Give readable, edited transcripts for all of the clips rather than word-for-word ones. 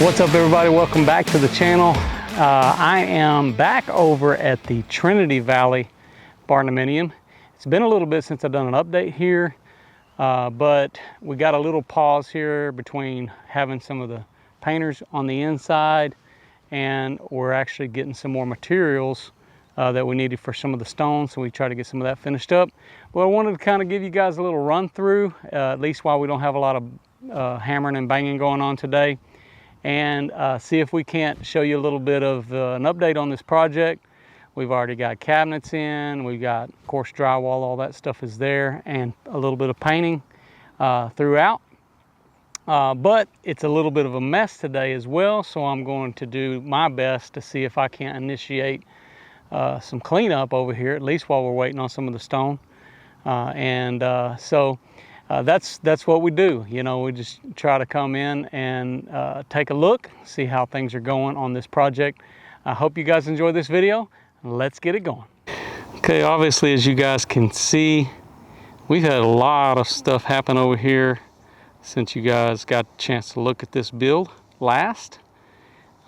What's up, everybody? Welcome back to the channel. I am back over at the Trinity Valley Barndominium. It's been a little bit since I've done an update here, but we got a little pause here between having some of the painters on the inside, and we're actually getting some more materials that we needed for some of the stones, so we try to get some of that finished up. But I wanted to kind of give you guys a little run through, at least while we don't have a lot of hammering and banging going on today, and see if we can't show you a little bit of an update on this project. We've already got cabinets in, we've got, of course, drywall, all that stuff is there, and a little bit of painting throughout. But it's a little bit of a mess today as well, so I'm going to do my best to see if I can't initiate some cleanup over here, at least while we're waiting on some of the stone. That's what we do. You know, we just try to come in and take a look, see how things are going on this project. I hope you guys enjoy this video. Let's get it going. Okay, obviously, as you guys can see, we've had a lot of stuff happen over here since you guys got a chance to look at this build last.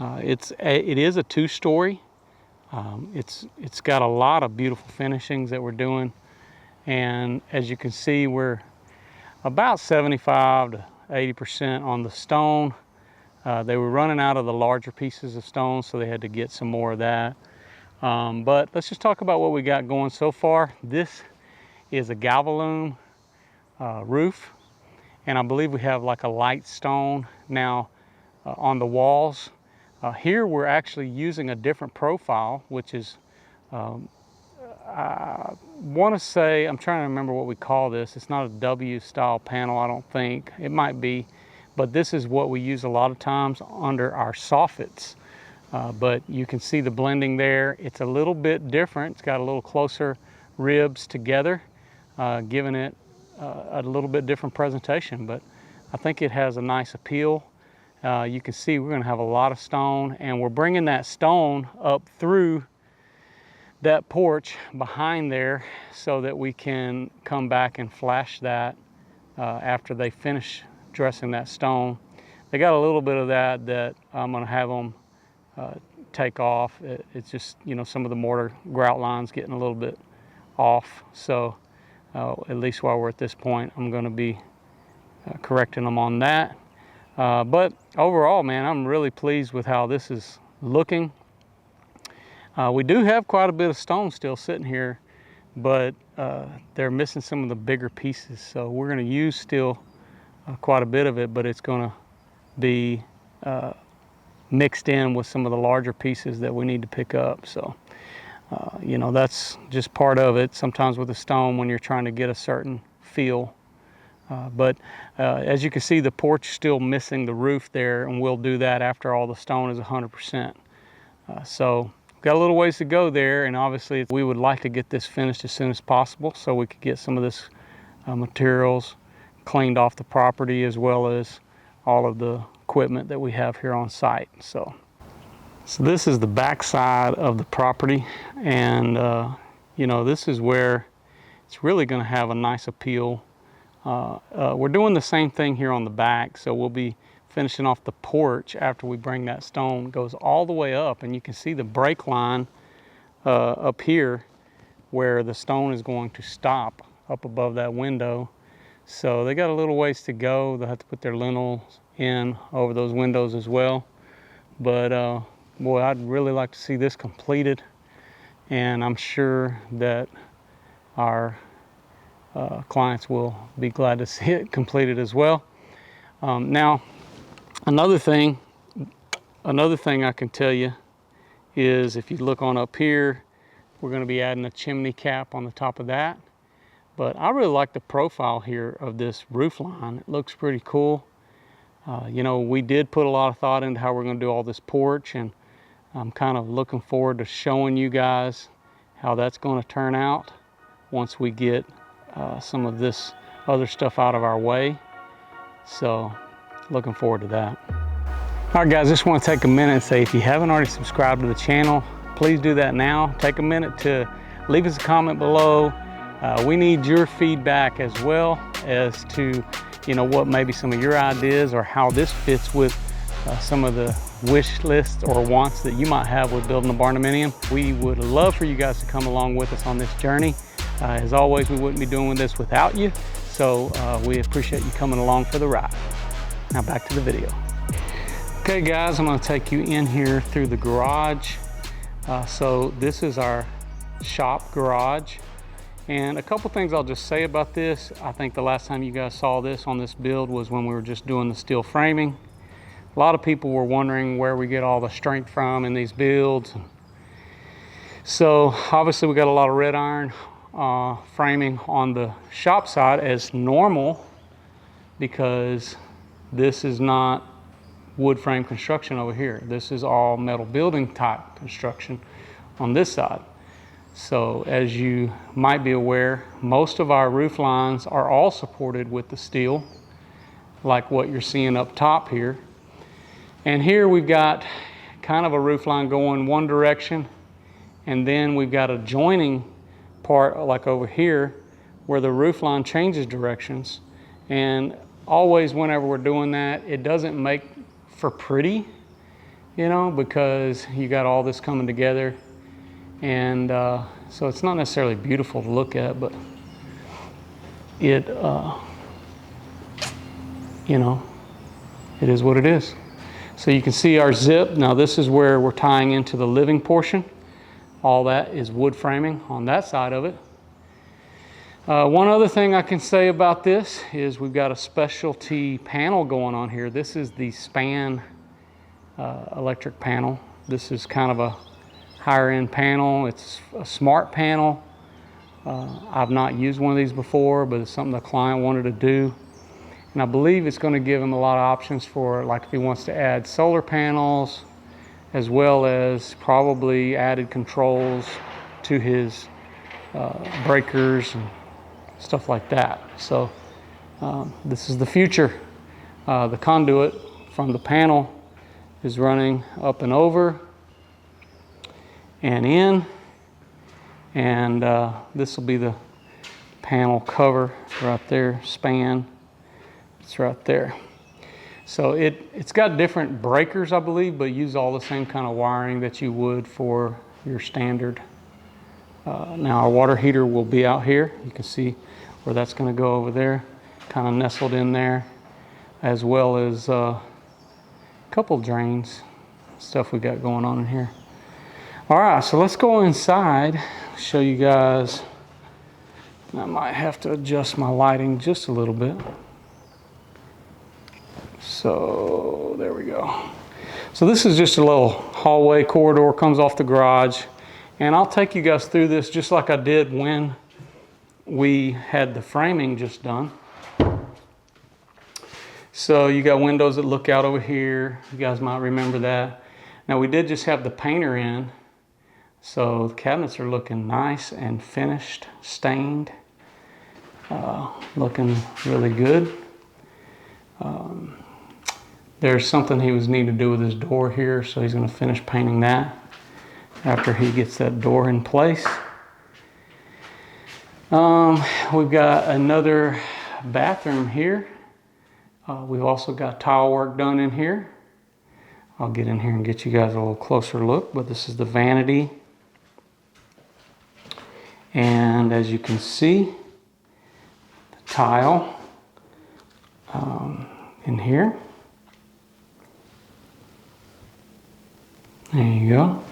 It is a two-story. It's got a lot of beautiful finishings that we're doing, and as you can see, we're about 75 to 80% on the stone. They were running out of the larger pieces of stone, so they had to get some more of that. But let's just talk about what we got going so far. This is a galvalume roof, and I believe we have like a light stone now on the walls. Here we're actually using a different profile, which is I want to say, I'm trying to remember what we call this. It's not a W style panel, I don't think. It might be, but this is what we use a lot of times under our soffits. But you can see the blending there. It's a little bit different. It's got a little closer ribs together, giving it a little bit different presentation, but I think it has a nice appeal. You can see we're going to have a lot of stone, and we're bringing that stone up through that porch behind there so that we can come back and flash that after they finish dressing that stone. They got a little bit of that I'm going to have them take off. It's just, you know, some of the mortar grout lines getting a little bit off, so at least while we're at this point, I'm going to be correcting them on that. But overall, man, I'm really pleased with how this is looking. We do have quite a bit of stone still sitting here, but they're missing some of the bigger pieces. So we're going to use still quite a bit of it, but it's going to be mixed in with some of the larger pieces that we need to pick up. So, you know, that's just part of it. Sometimes with the stone, when you're trying to get a certain feel. But as you can see, the porch is still missing the roof there, and we'll do that after all the stone is 100%. So got a little ways to go there, and obviously we would like to get this finished as soon as possible so we could get some of this materials cleaned off the property, as well as all of the equipment that we have here on site. So this is the back side of the property, and you know, this is where it's really going to have a nice appeal. We're doing the same thing here on the back, so we'll be finishing off the porch after we bring that stone. It goes all the way up, and you can see the break line up here where the stone is going to stop up above that window. So they got a little ways to go. They'll have to put their lintels in over those windows as well. But boy, I'd really like to see this completed, and I'm sure that our clients will be glad to see it completed as well. Now, another thing I can tell you is, if you look on up here, we're going to be adding a chimney cap on the top of that. But I really like the profile here of this roof line. It looks pretty cool. You know, we did put a lot of thought into how we're going to do all this porch, and I'm kind of looking forward to showing you guys how that's going to turn out once we get some of this other stuff out of our way. So looking forward to that. All right, guys, just want to take a minute and say, if you haven't already subscribed to the channel, please do that now. Take a minute to leave us a comment below. We need your feedback as well as to, you know, what maybe some of your ideas or how this fits with some of the wish lists or wants that you might have with building a Barndominium. We would love for you guys to come along with us on this journey. As always, we wouldn't be doing this without you, so we appreciate you coming along for the ride. Now back to the video. Okay guys, I'm going to take you in here through the garage. So this is our shop garage, and a couple things I'll just say about this. I think the last time you guys saw this on this build was when we were just doing the steel framing. A lot of people were wondering where we get all the strength from in these builds. So obviously we got a lot of red iron framing on the shop side as normal, because this is not wood frame construction over here. This is all metal building type construction on this side. So as you might be aware, most of our roof lines are all supported with the steel, like what you're seeing up top here. And here we've got kind of a roof line going one direction, and then we've got a joining part like over here where the roof line changes directions. And always whenever we're doing that, it doesn't make for pretty, you know, because you got all this coming together, and so it's not necessarily beautiful to look at, but it you know, it is what it is. So you can see our zip. Now this is where we're tying into the living portion. All that is wood framing on that side of it. One other thing I can say about this is we've got a specialty panel going on here. This is the span electric panel. This is kind of a higher end panel. It's a smart panel. I've not used one of these before, but it's something the client wanted to do. And I believe it's going to give him a lot of options for, like, if he wants to add solar panels, as well as probably added controls to his breakers and stuff like that. So this is the future. The conduit from the panel is running up and over and in, and this will be the panel cover right there, span. It's right there. So it's got different breakers, I believe, but use all the same kind of wiring that you would for your standard. Now our water heater will be out here. You can see where that's going to go over there, kind of nestled in there, as well as a couple drains, stuff we got going on in here. All right, so let's go inside, show you guys. I might have to adjust my lighting just a little bit. So there we go. So this is just a little hallway corridor, comes off the garage, and I'll take you guys through this just like I did when we had the framing just done. So you got windows that look out over here. You guys might remember that. Now we did just have the painter in, so the cabinets are looking nice and finished, stained, looking really good. There's something he was needing to do with his door here, so he's going to finish painting that after he gets that door in place. We've got another bathroom here. We've also got tile work done in here. I'll get in here and get you guys a little closer look, but this is the vanity. And as you can see, the tile in here. There you go.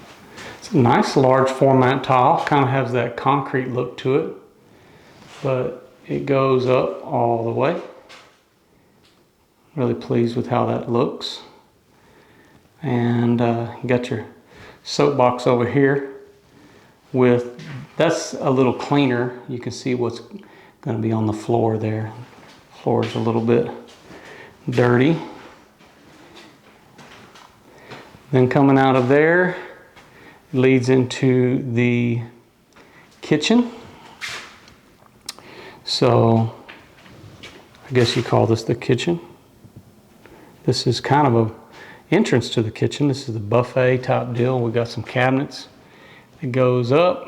It's a nice large format tile, kind of has that concrete look to it, but it goes up all the way. Really pleased with how that looks. And you got your soapbox over here with, that's a little cleaner. You can see what's going to be on the floor there. The floor is a little bit dirty. Then coming out of there, it leads into the kitchen. So I guess you call this the kitchen. This is kind of a entrance to the kitchen. This is the buffet type deal. We got some cabinets. It goes up.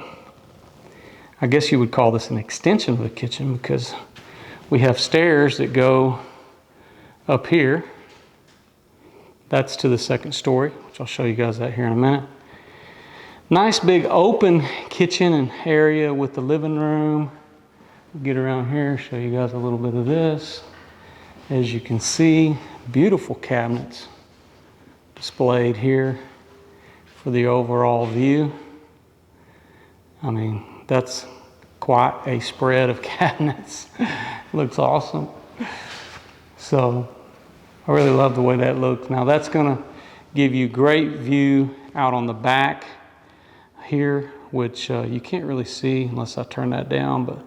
I guess you would call this an extension of the kitchen, because we have stairs that go up here That's to the second story, which I'll show you guys that here in a minute. Nice big open kitchen and area with the living room. Get around here, show you guys a little bit of this. As you can see, beautiful cabinets displayed here for the overall view. I mean, that's quite a spread of cabinets. Looks awesome. So I really love the way that looks. Now that's gonna give you great view out on the back here, which you can't really see unless I turn that down, but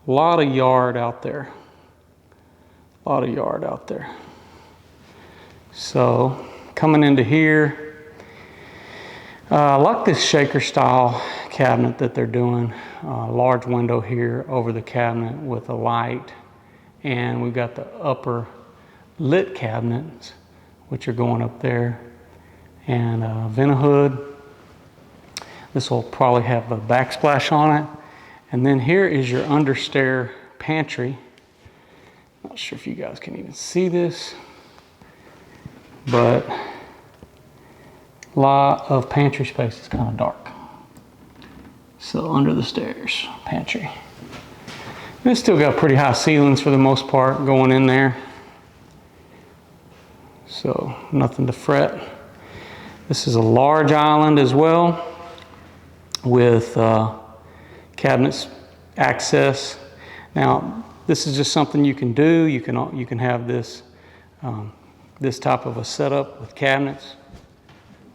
a lot of yard out there. A lot of yard out there. So coming into here, I like this shaker style cabinet that they're doing. Large window here over the cabinet with a light, and we've got the upper lit cabinets which are going up there, and vent hood. This will probably have a backsplash on it. And then here is your understair pantry. Not sure if you guys can even see this, but a lot of pantry space. It's kind of dark. So under the stairs, pantry. And it's still got pretty high ceilings for the most part going in there. So nothing to fret. This is a large island as well with cabinets access. Now this is just something you can do. You can have this this type of a setup with cabinets.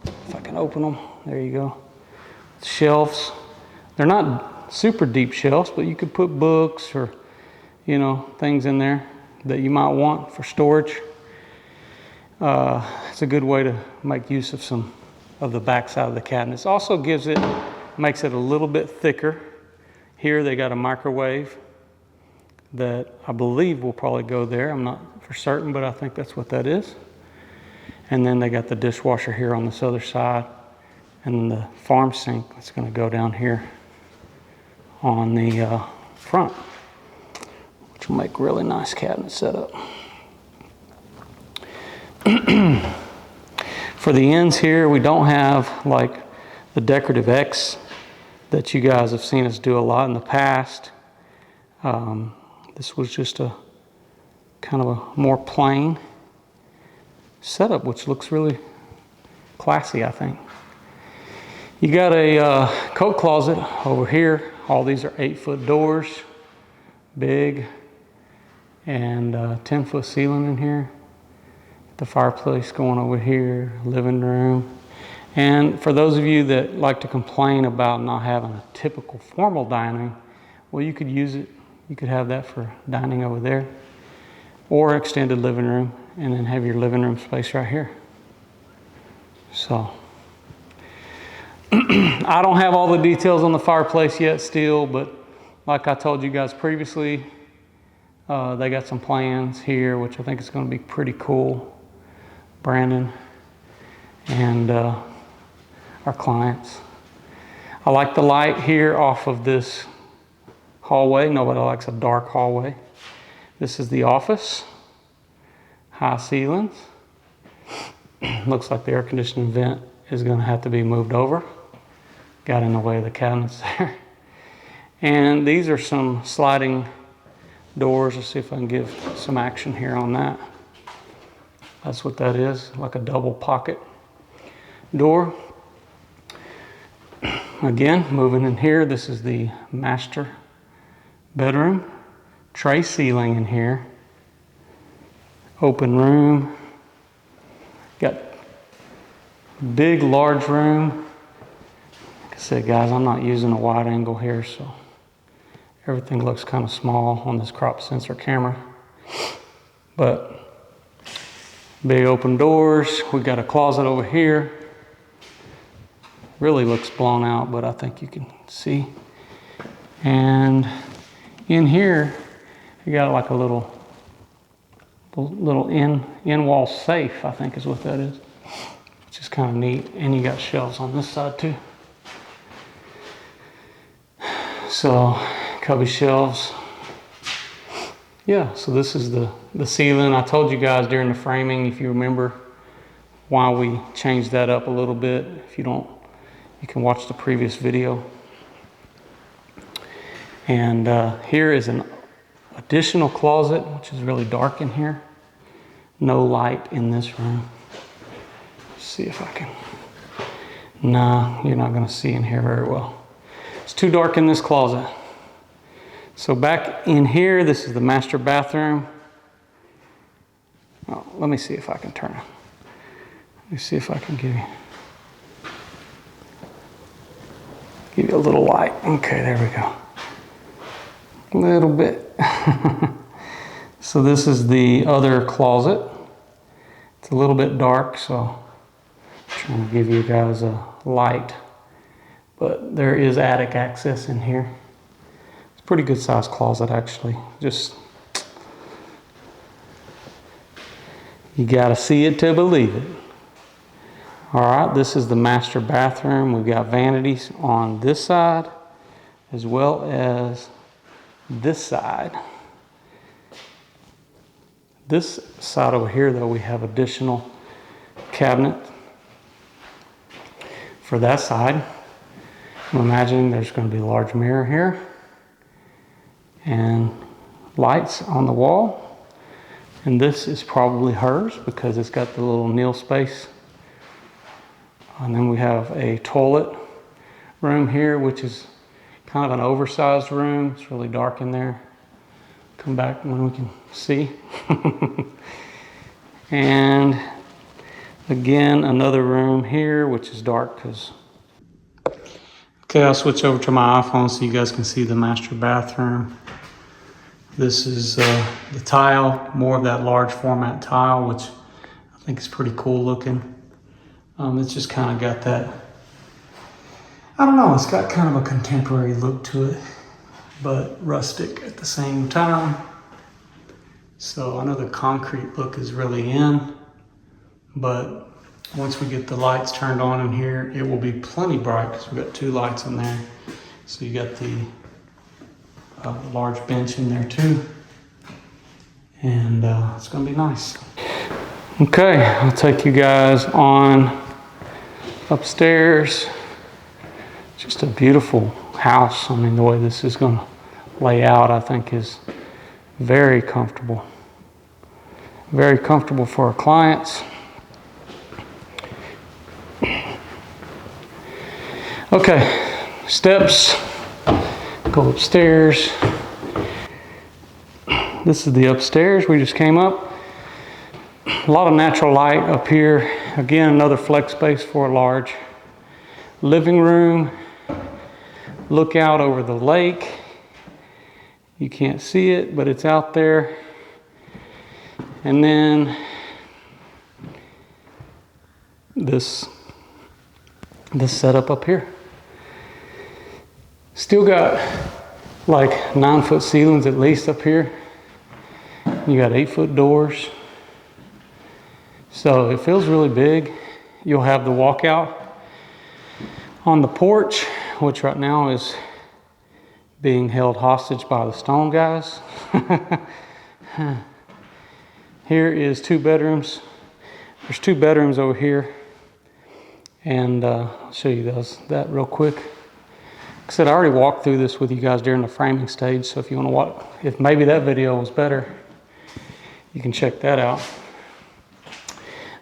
If I can open them, there you go. Shelves. They're not super deep shelves, but you could put books or things in there that you might want for storage. It's a good way to make use of some of the back side of the cabinets. Also makes it a little bit thicker. Here they got a microwave that I believe will probably go there. I'm not for certain, but I think that's what that is. And then they got the dishwasher here on this other side, and then the farm sink that's going to go down here on the front, which will make really nice cabinet setup. For the ends here, we don't have like the decorative X that you guys have seen us do a lot in the past. This was just a kind of a more plain setup, which looks really classy, I think. You got a coat closet over here. All these are 8-foot doors, big, and 10-foot ceiling in here. The fireplace going over here, living room. And for those of you that like to complain about not having a typical formal dining, well, you could use it. You could have that for dining over there, or extended living room, and then have your living room space right here. So I don't have all the details on the fireplace yet still, but like I told you guys previously, they got some plans here, which I think is going to be pretty cool. Brandon and our clients. I like the light here off of this hallway. Nobody likes a dark hallway. This is the office. High ceilings. Looks like the air conditioning vent is going to have to be moved over. Got in the way of the cabinets there. And these are some sliding doors. Let's see if I can give some action here on that. That's what that is, like a double pocket door. Again, moving in here, this is the master bedroom. Tray ceiling in here. Open room. Got big, large room. Like I said, guys, I'm not using a wide angle here, so everything looks kind of small on this crop sensor camera. But big open doors. We got a closet over here. Really looks blown out, but I think you can see. And in here, you got like a little in-wall safe, I think is what that is, which is kind of neat. And you got shelves on this side too. So cubby shelves. Yeah, so this is the ceiling. I told you guys during the framing, if you remember, why we changed that up a little bit. If you don't, you can watch the previous video. And here is an additional closet, which is really dark in here. No light in this room. Let's see if I can. Nah, you're not gonna see in here very well. It's too dark in this closet. So back in here, this is the master bathroom. Oh, let me see if I can turn it. Let me see if I can give you a little light. Okay, there we go. A little bit. So this is the other closet. It's a little bit dark, so I'm trying to give you guys a light. But there is attic access in here. It's a pretty good sized closet actually. Just, you gotta see it to believe it. All right, this is the master bathroom. We've got vanities on this side as well as this side. This side over here though, we have additional cabinet for that side. I'm imagining there's going to be a large mirror here and lights on the wall. And this is probably hers because it's got the little kneel space. And then we have a toilet room here, which is kind of an oversized room. It's really dark in there. Come back when we can see. And again, another room here, which is dark because... Okay, I'll switch over to my iPhone so you guys can see the master bathroom. This is the tile, more of that large format tile, which I think is pretty cool looking. It's just kind of got that, I don't know, it's got kind of a contemporary look to it, but rustic at the same time. So I know the concrete look is really in, but once we get the lights turned on in here, it will be plenty bright because we've got 2 lights in there. So you got the large bench in there too. And it's gonna be nice. Okay, I'll take you guys on upstairs. Just a beautiful house. I mean, the way this is gonna lay out, I think is very comfortable. Very comfortable for our clients. Okay, steps, go upstairs. This is the upstairs we just came up. A lot of natural light up here. Again, another flex space for a large living room. Look out over the lake. You can't see it, but it's out there. And then this setup up here. Still got like 9-foot ceilings at least up here. You got 8-foot doors. So it feels really big. You'll have the walkout on the porch, which right now is being held hostage by the stone guys. Here is 2 bedrooms. There's 2 bedrooms over here. And I'll show you that real quick. Like I said, I already walked through this with you guys during the framing stage. So if you want to watch, if maybe that video was better, you can check that out.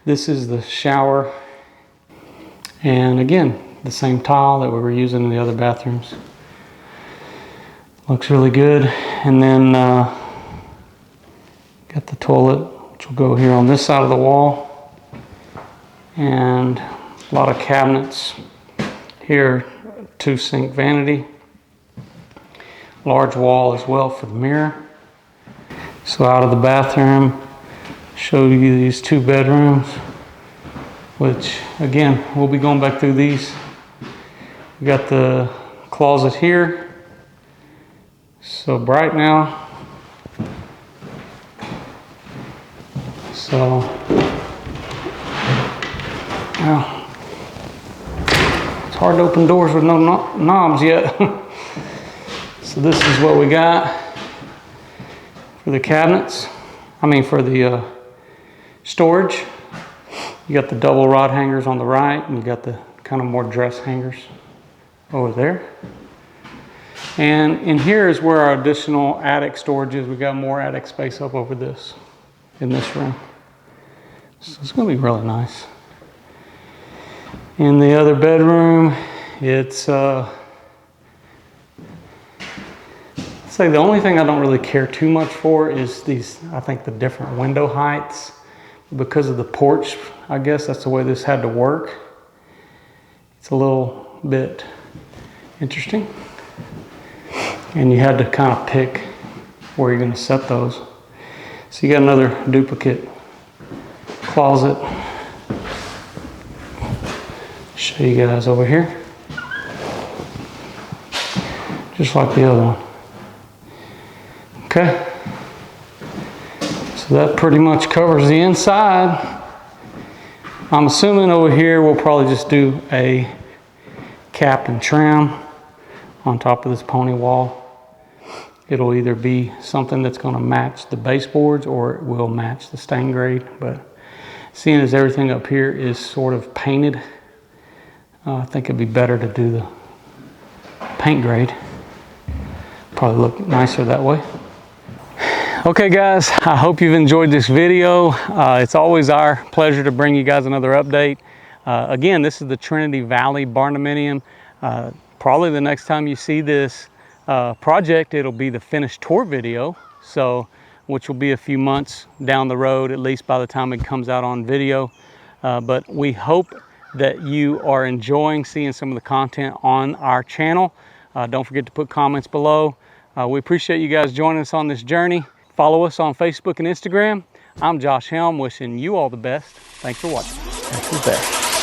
This is the shower. And again, the same tile that we were using in the other bathrooms. Looks really good. And then got the toilet, which will go here on this side of the wall. And a lot of cabinets. Here, 2 sink vanity. Large wall as well for the mirror. So out of the bathroom, show you these 2 bedrooms, which again, we'll be going back through these. We got the closet here. So bright now. So, well, it's hard to open doors with no knobs yet. So this is what we got for the cabinets. I mean for the storage. You got the double rod hangers on the right, and you got the kind of more dress hangers over there. And in here is where our additional attic storage is. We got more attic space up over this, in this room. So it's gonna be really nice. In the other bedroom, it's, I'd say the only thing I don't really care too much for is these, I think the different window heights. Because of the porch, I guess that's the way this had to work. It's a little bit interesting. And you had to kind of pick where you're gonna set those. So you got another duplicate closet. Show you guys over here. Just like the other one. Okay. So that pretty much covers the inside. I'm assuming over here we'll probably just do a cap and trim on top of this pony wall. It'll either be something that's going to match the baseboards or it will match the stain grade. But seeing as everything up here is sort of painted, I think it'd be better to do the paint grade. Probably look nicer that way. Okay guys, I hope you've enjoyed this video. It's always our pleasure to bring you guys another update. Again, this is the Trinity Valley Barndominium. Probably the next time you see this project, it'll be the finished tour video, so which will be a few months down the road, at least by the time it comes out on video. But we hope that you are enjoying seeing some of the content on our channel. Don't forget to put comments below. We appreciate you guys joining us on this journey. Follow us on Facebook and Instagram. I'm Josh Helm, wishing you all the best. Thanks for watching. That's the best.